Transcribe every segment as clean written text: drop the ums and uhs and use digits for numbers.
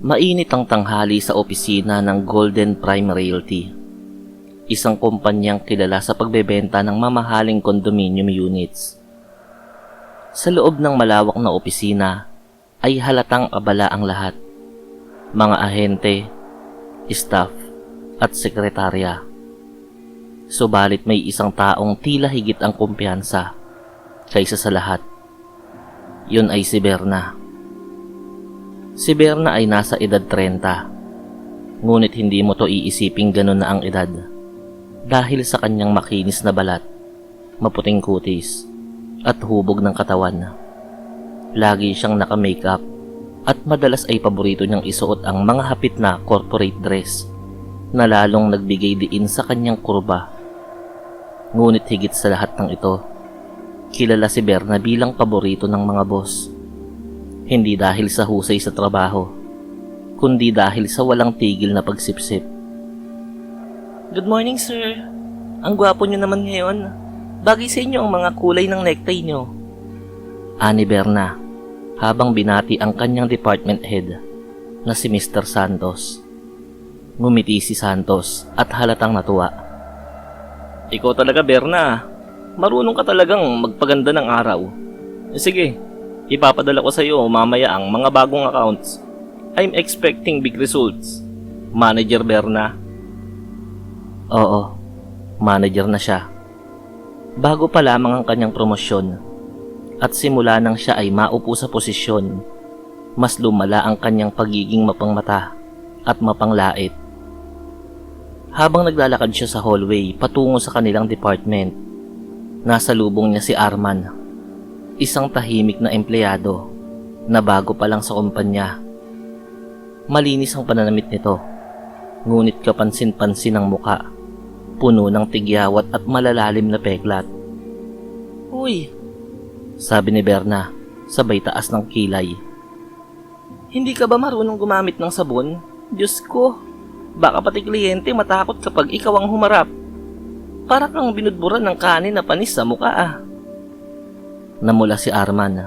Mainit ang tanghali sa opisina ng Golden Prime Realty, isang kumpanyang kilala sa pagbebenta ng mamahaling condominium units. Sa loob ng malawak na opisina ay halatang abala ang lahat, mga ahente, staff at sekretarya. Subalit may isang taong tila higit ang kumpiyansa kaysa sa lahat. Yun ay si Berna. Si Berna ay nasa edad 30, ngunit hindi mo to iisiping ganun na ang edad dahil sa kanyang makinis na balat, maputing kutis at hubog ng katawan. Lagi siyang naka-makeup at madalas ay paborito niyang isuot ang mga hapit na corporate dress na lalong nagbigay diin sa kanyang kurba. Ngunit higit sa lahat ng ito, kilala si Berna bilang paborito ng mga boss. Hindi dahil sa husay sa trabaho, kundi dahil sa walang tigil na pagsipsip. Good morning, sir. Ang gwapo niyo naman ngayon. Bagay sa inyo ang mga kulay ng necktie niyo. Ani Berna, habang binati ang kanyang department head na si Mr. Santos. Ngumiti si Santos at halatang natuwa. Ikaw talaga, Berna. Marunong ka talagang magpaganda ng araw. Sige, ipapadala ko sa iyo mamaya ang mga bagong accounts. I'm expecting big results. Manager Berna. Oo, manager na siya. Bago pa lamang ang kanyang promosyon at simula nang siya ay maupo sa posisyon, mas lumala ang kanyang pagiging mapangmata at mapanglait. Habang naglalakad siya sa hallway patungo sa kanilang department, nasa lubong niya si Arman, isang tahimik na empleyado na bago pa lang sa kumpanya. Malinis ang pananamit nito, ngunit kapansin-pansin ang muka, puno ng tigyawat at malalalim na peklat. Uy, sabi ni Berna, sabay taas ng kilay. Hindi ka ba marunong gumamit ng sabon? Diyos ko, baka pati kliyente matakot kapag ikaw ang humarap. Para kang binudburan ng kanin na panis sa muka. Namula si Arman,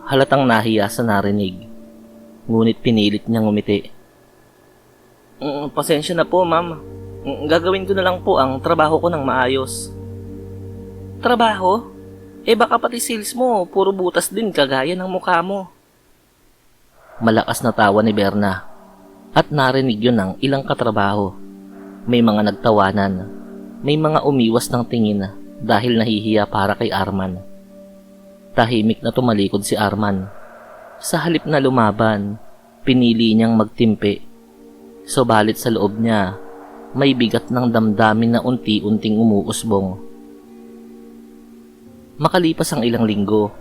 halatang nahiya sa narinig, ngunit pinilit niyang umiti. Pasensya na po, ma'am. Gagawin ko na lang po ang trabaho ko ng maayos. Trabaho? Baka pati sales mo, puro butas din kagaya ng mukha mo. Malakas na tawa ni Berna at narinig yun ng ilang katrabaho. May mga nagtawanan, may mga umiwas ng tingin dahil nahihiya para kay Arman. Tahimik na tumalikod si Arman. Sa halip na lumaban, pinili niyang magtimpi. Subalit sa loob niya, may bigat ng damdamin na unti-unting umuusbong. Makalipas ang ilang linggo,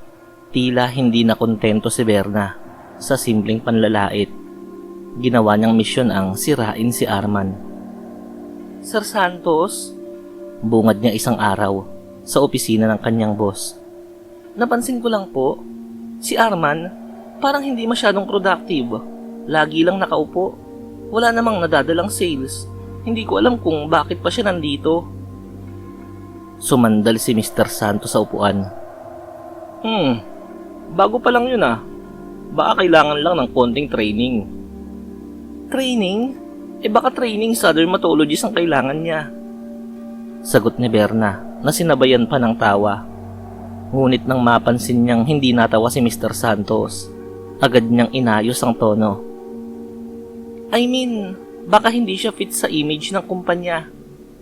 tila hindi na kontento si Berna sa simpleng panlalait. Ginawa niyang misyon ang sirain si Arman. Sir Santos, bungad niya isang araw sa opisina ng kanyang boss. Napansin ko lang po, si Arman parang hindi masyadong productive. Lagi lang nakaupo. Wala namang nadadalang sales. Hindi ko alam kung bakit pa siya nandito. Sumandal si Mr. Santos sa upuan. Bago pa lang yun ah. Baka kailangan lang ng konting training. Training? Baka training sa dermatologist ang kailangan niya. Sagot ni Berna na sinabayan pa ng tawa. Ngunit nang mapansin niyang hindi natawa si Mr. Santos, agad niyang inayos ang tono. Baka hindi siya fit sa image ng kumpanya.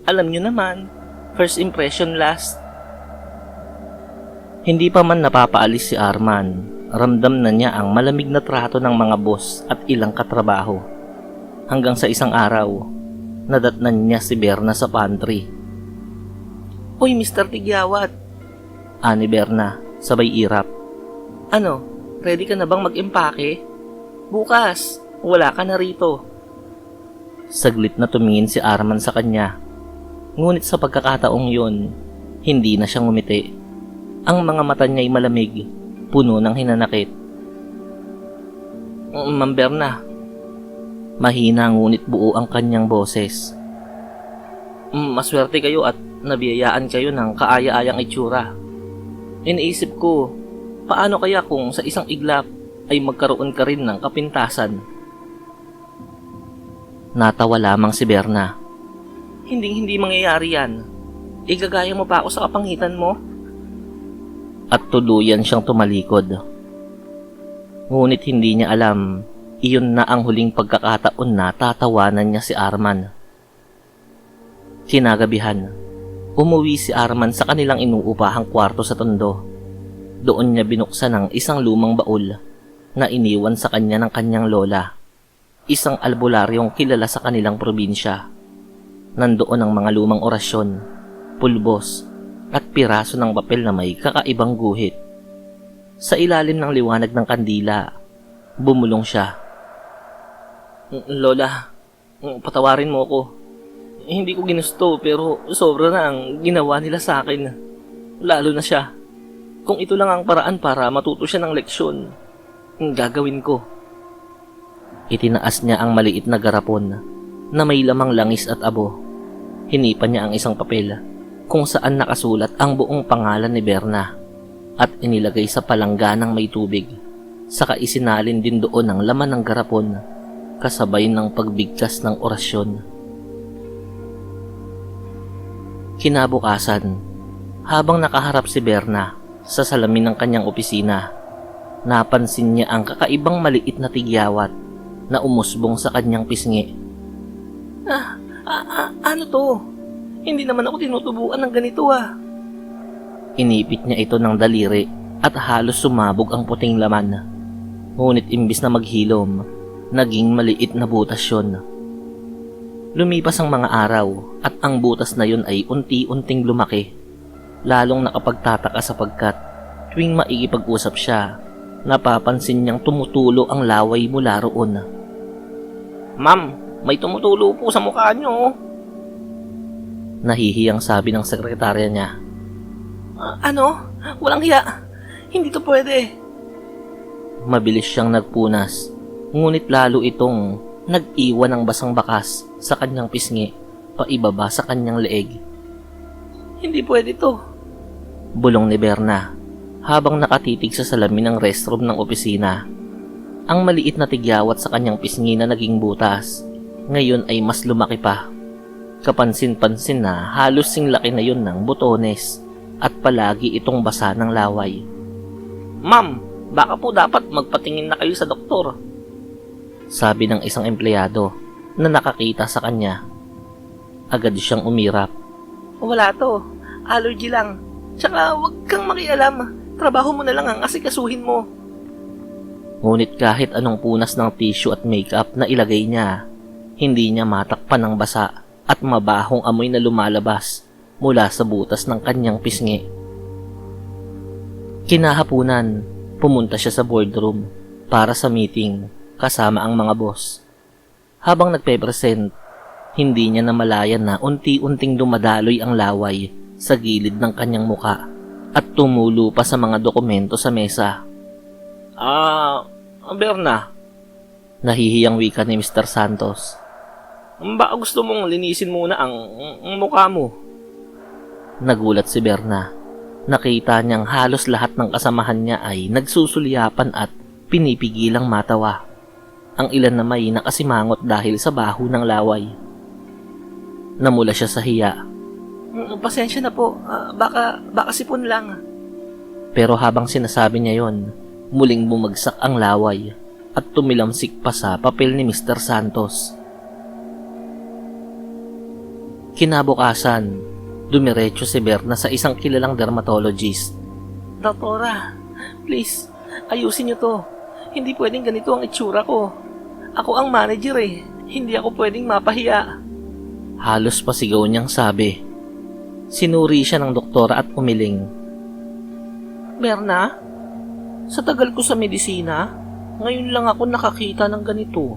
Alam niyo naman, first impression last. Hindi pa man napapaalis si Arman, ramdam na niya ang malamig na trato ng mga boss at ilang katrabaho. Hanggang sa isang araw, nadatnan niya si Berna sa pantry. Uy, Mr. Tigyawat, ani Berna, sabay irap. Ano, ready ka na bang mag-impake? Bukas, wala ka na rito. Saglit na tumingin si Arman sa kanya. Ngunit sa pagkakataong yun, hindi na siya ngumiti. Ang mga mata niya'y malamig, puno ng hinanakit. Ma'am Berna. Mahina ngunit buo ang kanyang boses. Maswerte kayo at nabiyayaan kayo ng kaaya-ayang itsura. Iniisip ko, paano kaya kung sa isang iglap ay magkaroon ka rin ng kapintasan? Natawa lamang si Berna. Hindi mangyayari yan. Igagaya mo pa ako sa kapangitan mo? At tuluyan siyang tumalikod. Ngunit hindi niya alam, iyon na ang huling pagkakataon na tatawanan niya si Arman. Kinagabihan, umuwi si Arman sa kanilang inuupahang kwarto sa Tondo. Doon niya binuksan ang isang lumang baul na iniwan sa kanya ng kanyang lola. Isang albularyong kilala sa kanilang probinsya. Nandoon ang mga lumang orasyon, pulbos, at piraso ng papel na may kakaibang guhit. Sa ilalim ng liwanag ng kandila, bumulong siya. Lola, patawarin mo ako. Hindi ko ginusto pero sobra na ang ginawa nila sa akin. Lalo na siya. Kung ito lang ang paraan para matuto siya ng leksyon, gagawin ko. Itinaas niya ang maliit na garapon na may lamang langis at abo. Hinipan niya ang isang papel kung saan nakasulat ang buong pangalan ni Berna at inilagay sa palangganang may tubig. Saka isinalin din doon ang laman ng garapon kasabay ng pagbigkas ng orasyon. Kinabukasan, habang nakaharap si Berna sa salamin ng kanyang opisina, napansin niya ang kakaibang maliit na tigyawat na umusbong sa kanyang pisngi. Ano to? Hindi naman ako tinutubuan ng ganito Inipit niya ito ng daliri at halos sumabog ang puting laman. Ngunit imbis na maghilom, naging maliit na butas yun. Lumipas ang mga araw at ang butas na yun ay unti-unting lumaki. Lalong nakapagtataka sapagkat tuwing maikipag-usap siya, napapansin niyang tumutulo ang laway mula roon. Ma'am, may tumutulo po sa mukha niyo. Nahihiyang sabi ng sekretarya niya. Ano? Walang hiya. Hindi to pwede. Mabilis siyang nagpunas, ngunit lalo itong nag-iwan ng basang bakas sa kanyang pisngi, paibaba sa kanyang leeg. Hindi pwede to. Bulong ni Berna habang nakatitig sa salamin ng restroom ng opisina. Ang maliit na tigyawat sa kanyang pisngi na naging butas, ngayon ay mas lumaki pa. Kapansin-pansin na halos sing laki na yun ng butones at palagi itong basa ng laway. Ma'am, baka po dapat magpatingin na kayo sa doktor, sabi ng isang empleyado na nakakita sa kanya. Agad siyang umirap. Wala to, allergy lang. Tsaka wag kang makialam, trabaho mo na lang ang asikasuhin mo. Ngunit kahit anong punas ng tissue at makeup na ilagay niya, hindi niya matakpan ng basa at mabahong amoy na lumalabas mula sa butas ng kanyang pisngi. Kinahapunan, pumunta siya sa boardroom para sa meeting kasama ang mga boss. Habang nagpe-present, hindi niya namalayan na unti-unting dumadaloy ang laway sa gilid ng kanyang muka at tumulo pa sa mga dokumento sa mesa. Berna, nahihiyang wika ni Mr. Santos. Baka gusto mong linisin muna ang mukha mo. Nagulat si Berna. Nakita niyang halos lahat ng kasamahan niya ay nagsusulyapan at pinipigilang matawa. Ang ilan na may nakasimangot dahil sa baho ng laway. Namula siya sa hiya. Pasensya na po, baka sipon lang. Pero habang sinasabi niya yon, muling bumagsak ang laway at tumilamsik pa sa papel ni Mr. Santos. Kinabukasan, dumiretso si Berna sa isang kilalang dermatologist. Doktora, please, ayusin niyo to. Hindi pwedeng ganito ang itsura ko. Ako ang manager hindi ako pwedeng mapahiya. Halos pasigaw niyang sabi. Sinuri siya ng doktora at umiling. Berna, sa tagal ko sa medisina, ngayon lang ako nakakita ng ganito.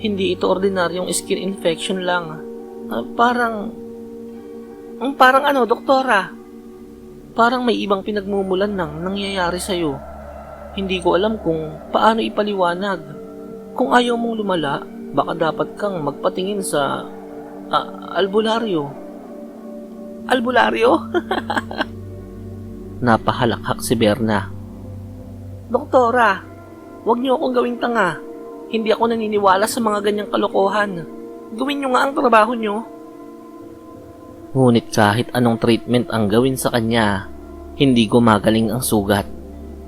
Hindi ito ordinaryong skin infection lang. Parang ano, doktora? Parang may ibang pinagmumulan nang nangyayari sa'yo. Hindi ko alam kung paano ipaliwanag. Kung ayaw mong lumala, baka dapat kang magpatingin sa albularyo. Albularyo? Napahalakhak si Berna. Doktora, huwag niyo akong gawing tanga. Hindi ako naniniwala sa mga ganyang kalokohan. Gawin nyo nga ang trabaho nyo. Ngunit kahit anong treatment ang gawin sa kanya, hindi gumagaling ang sugat.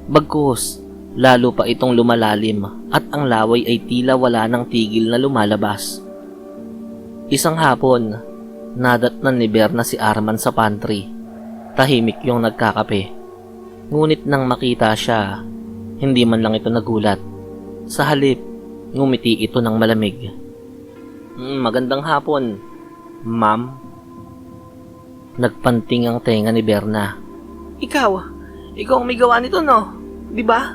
Bagkus, lalo pa itong lumalalim at ang laway ay tila wala ng tigil na lumalabas. Isang hapon, nadatnan ni Berna si Arman sa pantry. Tahimik yung nagkakape. Ngunit nang makita siya, hindi man lang ito nagulat. Sa halip, ngumiti ito ng malamig. Magandang hapon, ma'am. Nagpanting ang tenga ni Berna. Ikaw ang may gawa nito, no? Di ba?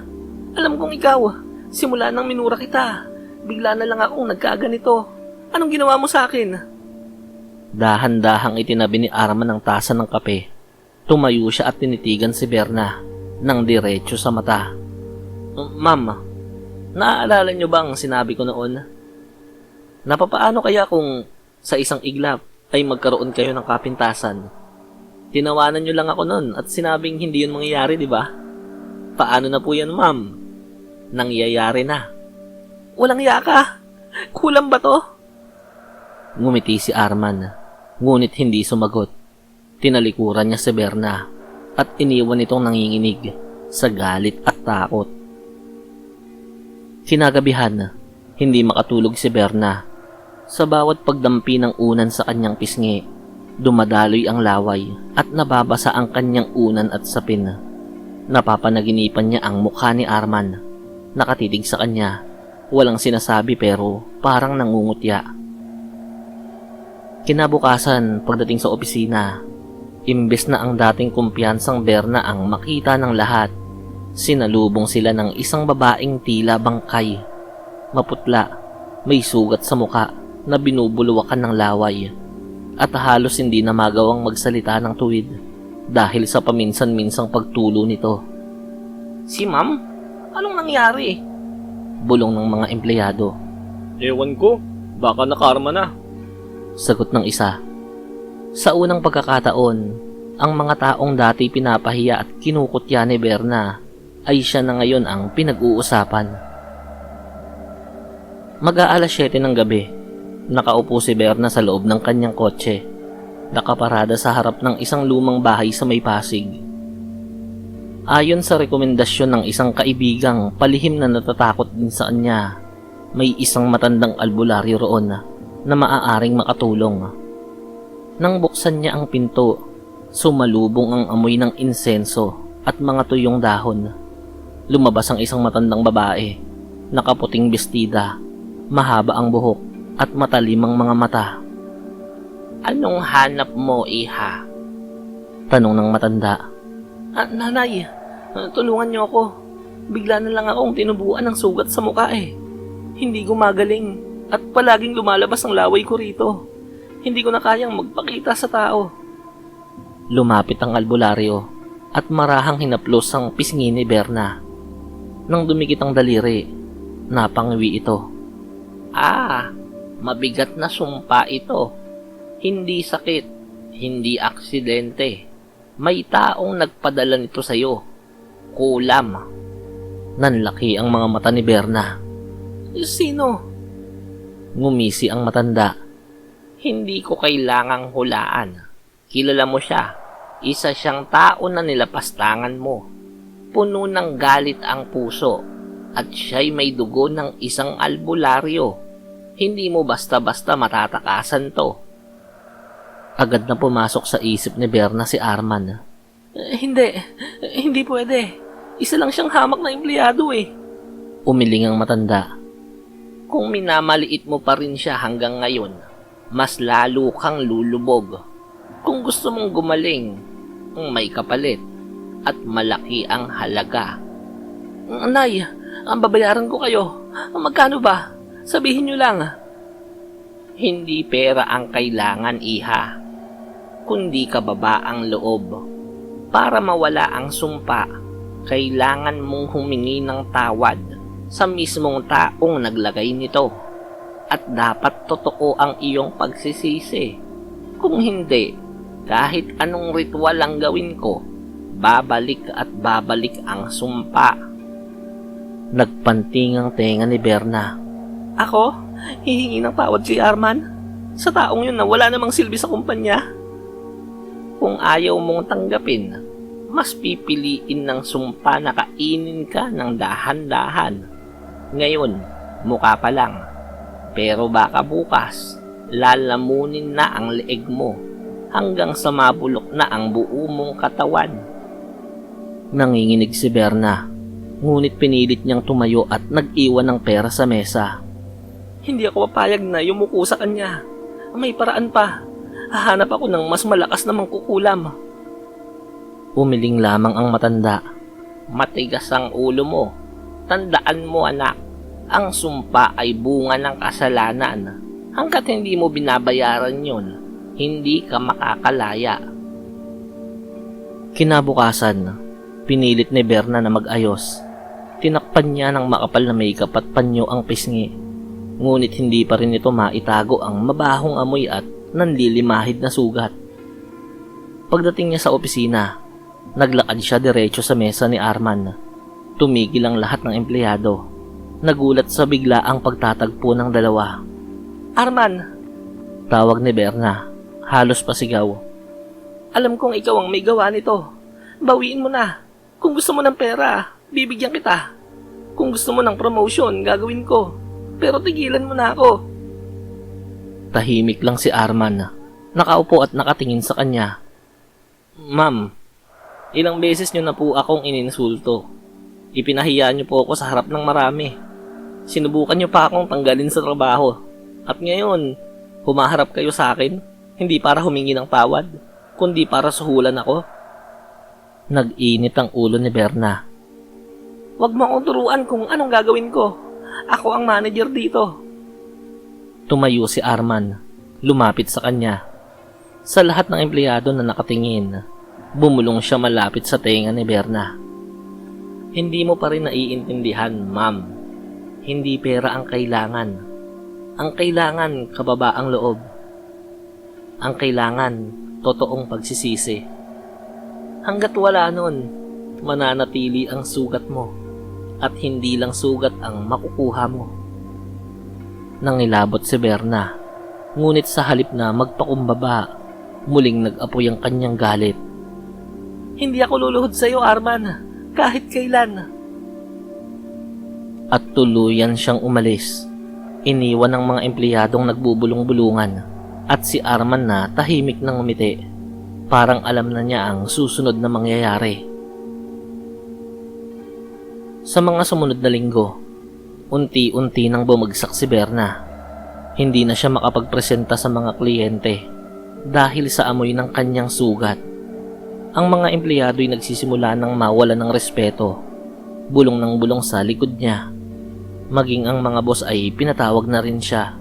Alam kong ikaw, simula nang minura kita, bigla na lang akong nagkaganito. Anong ginawa mo sa akin? Dahan-dahang itinabi ni Arman ang tasa ng kape. Tumayo siya at tinitigan si Berna ng diretso sa mata. Ma'am, naaalala niyo bang sinabi ko noon? Napapaano kaya kung sa isang iglap ay magkaroon kayo ng kapintasan? Tinawanan niyo lang ako noon at sinabing hindi yun mangyayari, di ba? Paano na po yan, ma'am? Nangyayari na. Walang yaka. Kulang ba to? Ngumiti si Arman, ngunit hindi sumagot. Tinalikuran niya si Berna at iniwan itong nanginginig sa galit at takot. Kinagabihan, hindi makatulog si Berna. Sa bawat pagdampi ng unan sa kanyang pisngi, dumadaloy ang laway at nababasa ang kanyang unan at sapin. Napapanaginipan niya ang mukha ni Arman. Nakatitig sa kanya, walang sinasabi pero parang nangungutya. Kinabukasan, pagdating sa opisina, imbes na ang dating kumpiyansang Berna ang makita ng lahat, sinalubong sila ng isang babaeng tila bangkay. Maputla, may sugat sa muka na binubulwakan ng laway at halos hindi na magawang magsalita ng tuwid dahil sa paminsan-minsang pagtulo nito. Si ma'am? Anong nangyari? Bulong ng mga empleyado. Ewan ko, baka nakarma na. Sagot ng isa. Sa unang pagkakataon, ang mga taong dati pinapahiya at kinukutya ni Berna ay siya na ngayon ang pinag-uusapan. Mag-aalas 7 ng gabi, nakaupo si Berna sa loob ng kanyang kotse, nakaparada sa harap ng isang lumang bahay sa may Pasig. Ayon sa rekomendasyon ng isang kaibigang palihim na natatakot din sa kanya, may isang matandang albularyo roon na maaaring makatulong. Nang buksan niya ang pinto, sumalubong ang amoy ng insenso at mga tuyong dahon. Lumabas ang isang matandang babae, nakaputing bestida, mahaba ang buhok at matalimang mga mata. Anong hanap mo, iha? Tanong ng matanda. Nanay, tulungan niyo ako. Bigla na lang akong tinubuan ng sugat sa mukha eh. Hindi gumagaling at palaging lumalabas ang laway ko rito. Hindi ko na kayang magpakita sa tao. Lumapit ang albularyo at marahang hinaplos ang pisngi ni Berna. Nang dumikit ang daliri, napangwi ito. Mabigat na sumpa ito. Hindi sakit, hindi aksidente. May taong nagpadala nito sa'yo. Kulam. Nanlaki ang mga mata ni Berna. Sino? Ngumisi ang matanda. Hindi ko kailangang hulaan. Kilala mo siya. Isa siyang tao na nilapastangan mo. Puno ng galit ang puso. At siya'y may dugo ng isang albularyo. Hindi mo basta-basta matatakasan to. Agad na pumasok sa isip ni Berna si Arman. Hindi pwede. Isa lang siyang hamak na empleyado eh. Umiling ang matanda. Kung minamaliit mo pa rin siya hanggang ngayon, mas lalo kang lulubog. Kung gusto mong gumaling, may kapalit at malaki ang halaga. Nay, ang babayaran ko kayo. Magkano ba? Sabihin niyo lang. Hindi pera ang kailangan, iha, kundi kababaang loob. Para mawala ang sumpa, kailangan mong humingi ng tawad sa mismong taong naglagay nito. At dapat totoo ang iyong pagsisisi. Kung hindi, kahit anong ritual ang gawin ko, babalik at babalik ang sumpa. Nagpanting ang tenga ni Berna. Ako? Hihingi ng tawad si Arman? Sa taong yun na wala namang silbi sa kumpanya. Kung ayaw mong tanggapin, mas pipiliin ng sumpa na kainin ka ng dahan-dahan. Ngayon, mukha pa lang. Pero baka bukas, lalamunin na ang leeg mo hanggang sa mabulok na ang buo mong katawan. Nanginginig si Berna, ngunit pinilit niyang tumayo at nag-iwan ng pera sa mesa. Hindi ako papayag na yumuko sa kanya. May paraan pa. Hahanap ako ng mas malakas na mangkukulam. Umiling lamang ang matanda. Matigas ang ulo mo. Tandaan mo, anak, ang sumpa ay bunga ng kasalanan. Hanggat hindi mo binabayaran yon, hindi ka makakalaya. Kinabukasan, pinilit ni Berna na mag-ayos. Tinakpan niya ng makapal na makeup at panyo ang pisngi. Ngunit hindi pa rin ito maitago ang mabahong amoy at nanlilimahid na sugat. Pagdating niya sa opisina, naglakad siya diretso sa mesa ni Arman. Tumigil ang lahat ng empleyado. Nagulat sa bigla ang pagtatagpo ng dalawa. Arman! Tawag ni Berna, halos pasigaw. Alam kong ikaw ang may gawa nito. Bawiin mo na. Kung gusto mo ng pera, bibigyan kita. Kung gusto mo ng promotion, gagawin ko. Pero tigilan mo na ako. Tahimik lang si Arman. Nakaupo at nakatingin sa kanya. Ma'am, ilang beses niyo na po akong ininsulto. Ipinahiya niyo po ako sa harap ng marami. Sinubukan niyo pa akong tanggalin sa trabaho. At ngayon, humaharap kayo sa akin, hindi para humingi ng tawad, kundi para suhulan ako. Nag-init ang ulo ni Berna. Huwag mo akong turuan kung anong gagawin ko. Ako ang manager dito. Tumayo si Arman, lumapit sa kanya. Sa lahat ng empleyado na nakatingin, bumulong siya malapit sa tenga ni Berna. Hindi mo pa rin naiintindihan, ma'am. Hindi pera ang kailangan. Ang kailangan, kababaang loob. Ang kailangan, totoong pagsisisi. Hanggat wala nun, mananatili ang sugat mo. At hindi lang sugat ang makukuha mo. Nangilabot si Berna, ngunit sa halip na magpakumbaba, muling nag-apoy ang kanyang galit. Hindi ako luluhod sa iyo, Arman, kahit kailan. At tuluyan siyang umalis. Iniwan ng mga empleyadong nagbubulong-bulungan at si Arman na tahimik ng umiti. Parang alam na niya ang susunod na mangyayari. Sa mga sumunod na linggo, unti-unti nang bumagsak si Berna. Hindi na siya makapagpresenta sa mga kliyente dahil sa amoy ng kanyang sugat. Ang mga empleyado'y nagsisimula ng mawala ng respeto, bulong ng bulong sa likod niya. Maging ang mga boss ay pinatawag na rin siya,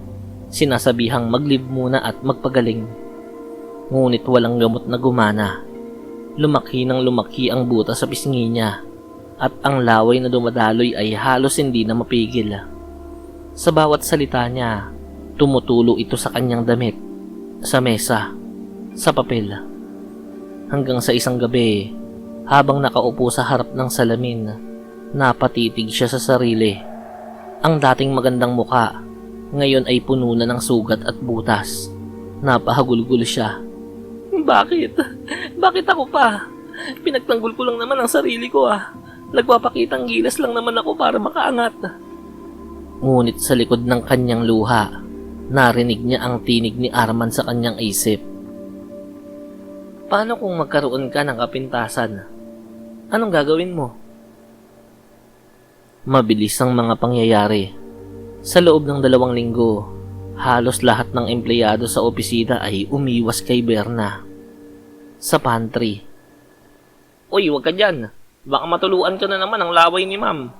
sinasabihang mag-leave muna at magpagaling. Ngunit walang gamot na gumana. Lumaki ng lumaki ang buta sa pisngi niya. At ang laway na dumadaloy ay halos hindi na mapigil. Sa bawat salita niya, tumutulo ito sa kanyang damit, sa mesa, sa papel. Hanggang sa isang gabi, habang nakaupo sa harap ng salamin, napatitig siya sa sarili. Ang dating magandang muka, ngayon ay puno na ng sugat at butas. Napahagulgul siya. Bakit? Bakit ako pa? Pinagtanggol ko lang naman ang sarili ko Nagpapakitang gilas lang naman ako para makaangat. Ngunit sa likod ng kanyang luha, narinig niya ang tinig ni Arman sa kanyang isip. Paano kung magkaroon ka ng kapintasan? Anong gagawin mo? Mabilis ang mga pangyayari. Sa loob ng 2 linggo, halos lahat ng empleyado sa opisina ay umiwas kay Berna. Sa pantry. Uy, wag ka dyan. Baka matuluan ka na naman ang laway ni ma'am.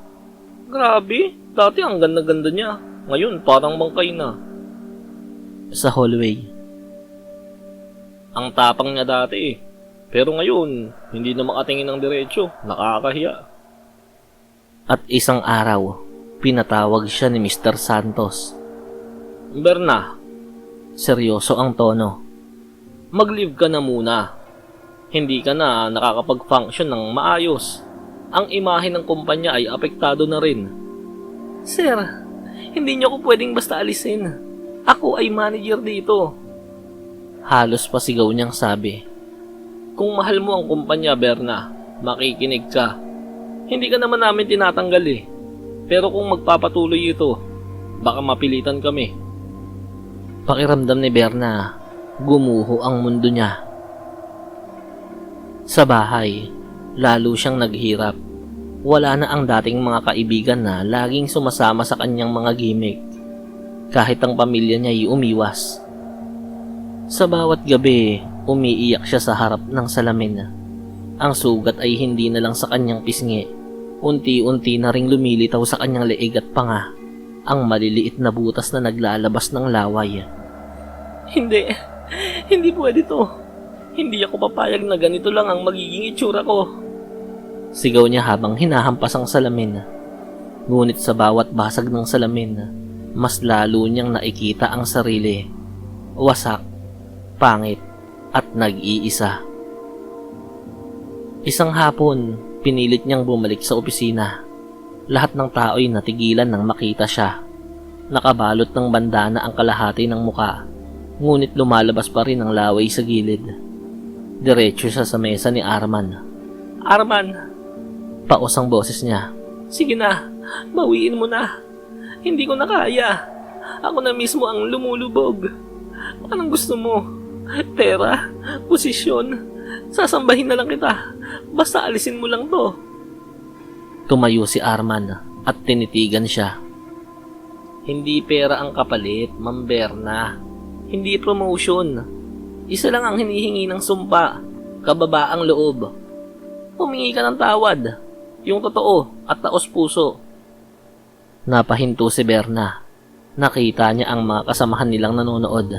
Grabe, dati ang ganda-ganda niya. Ngayon, parang bangkay na. Sa hallway. Ang tapang niya dati Pero ngayon, hindi na makatingin ng diretsyo. Nakakahiya. At isang araw, pinatawag siya ni Mr. Santos. Berna, seryoso ang tono. Mag-leave ka na muna. Hindi ka na nakakapag-function ng maayos. Ang imahe ng kumpanya ay apektado na rin. Sir, hindi niyo ako pwedeng basta alisin. Ako ay manager dito. Halos pasigaw niyang sabi. Kung mahal mo ang kumpanya, Berna, makikinig ka. Hindi ka naman namin tinatanggal eh. Pero kung magpapatuloy ito, baka mapilitan kami. Pakiramdam ni Berna, gumuho ang mundo niya. Sa bahay, lalo siyang naghirap. Wala na ang dating mga kaibigan na laging sumasama sa kanyang mga gimmick. Kahit ang pamilya niya ay umiwas. Sa bawat gabi, umiiyak siya sa harap ng salamin. Ang sugat ay hindi na lang sa kanyang pisngi. Unti-unti na ring lumilitaw sa kanyang leeg at panga ang maliliit na butas na naglalabas ng laway. Hindi pwede to. Hindi ako papayag na ganito lang ang magiging itsura ko. Sigaw niya habang hinahampas ang salamin. Ngunit sa bawat basag ng salamin, mas lalo niyang nakikita ang sarili. Wasak, pangit, at nag-iisa. Isang hapon, pinilit niyang bumalik sa opisina. Lahat ng tao'y natigilan nang makita siya. Nakabalot ng bandana ang kalahati ng muka, ngunit lumalabas pa rin ang laway sa gilid. Diretso siya sa mesa ni Arman. Arman! Paos ang boses niya. Sige na, bawiin mo na. Hindi ko na kaya. Ako na mismo ang lumulubog. Anong gusto mo? Pera? Posisyon? Sasambahin na lang kita. Basta alisin mo lang to. Tumayo si Arman at tinitigan siya. Hindi pera ang kapalit, Ma'am Berna. Hindi promotion. Isa lang ang hinihingi ng sumpa. Kababaang loob. Humingi ka ng tawad. Yung totoo at taos puso. Napahinto si Berna. Nakita niya ang mga kasamahan nilang nanonood.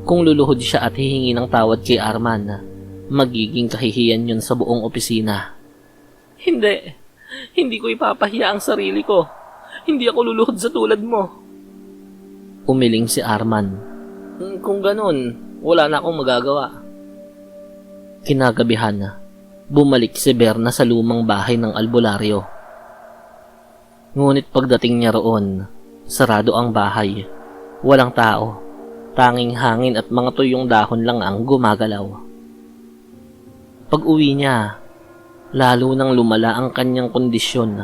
Kung luluhod siya at hihingi ng tawad kay Arman, magiging kahihiyan yun sa buong opisina. Hindi ko ipapahiya ang sarili ko. Hindi ako luluhod sa tulad mo. Umiling si Arman. Kung ganun, wala na akong magagawa. Kinagabihan, bumalik si Berna sa lumang bahay ng albularyo. Ngunit pagdating niya roon, sarado ang bahay. Walang tao, tanging hangin at mga tuyong dahon lang ang gumagalaw. Pag-uwi niya, lalo nang lumala ang kanyang kondisyon.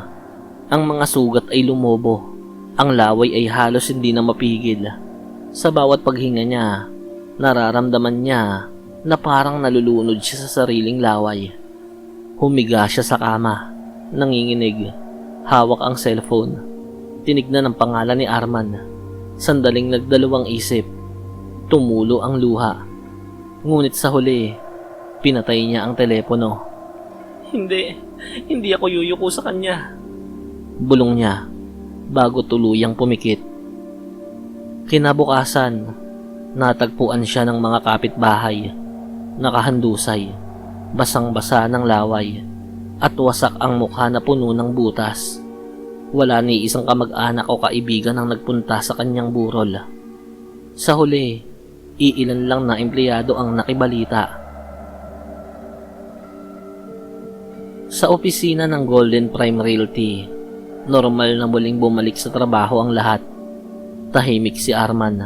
Ang mga sugat ay lumobo. Ang laway ay halos hindi na mapigil. Sa bawat paghinga niya, nararamdaman niya na parang nalulunod siya sa sariling laway. Humiga siya sa kama, nanginginig, hawak ang cellphone. Tinignan ang pangalan ni Arman. Sandaling nagdalawang isip. Tumulo ang luha. Ngunit sa huli, pinatay niya ang telepono. Hindi ako yuyuko sa kanya. Bulong niya, bago tuluyang pumikit. Kinabukasan, natagpuan siya ng mga kapitbahay. Nakahandusay, basang-basa ng laway, at wasak ang mukha na puno ng butas. Wala ni isang kamag-anak o kaibigan ang nagpunta sa kanyang burol. Sa huli, iilan lang na empleyado ang nakibalita. Sa opisina ng Golden Prime Realty, normal na muling bumalik sa trabaho ang lahat. Tahimik si Arman,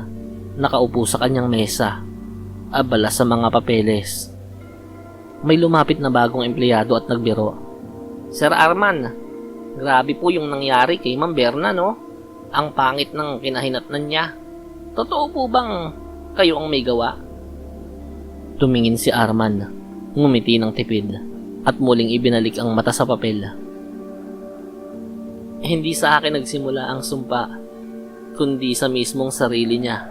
nakaupo sa kanyang mesa, abala sa mga papeles. May lumapit na bagong empleyado at nagbiro. Sir Arman, grabe po yung nangyari kay Ma'am Berna, no? Ang pangit ng kinahinatnan niya. Totoo po bang kayo ang may gawa? Tumingin si Arman, ngumiti ng tipid, at muling ibinalik ang mata sa papel. Hindi sa akin nagsimula ang sumpa, kundi sa mismong sarili niya.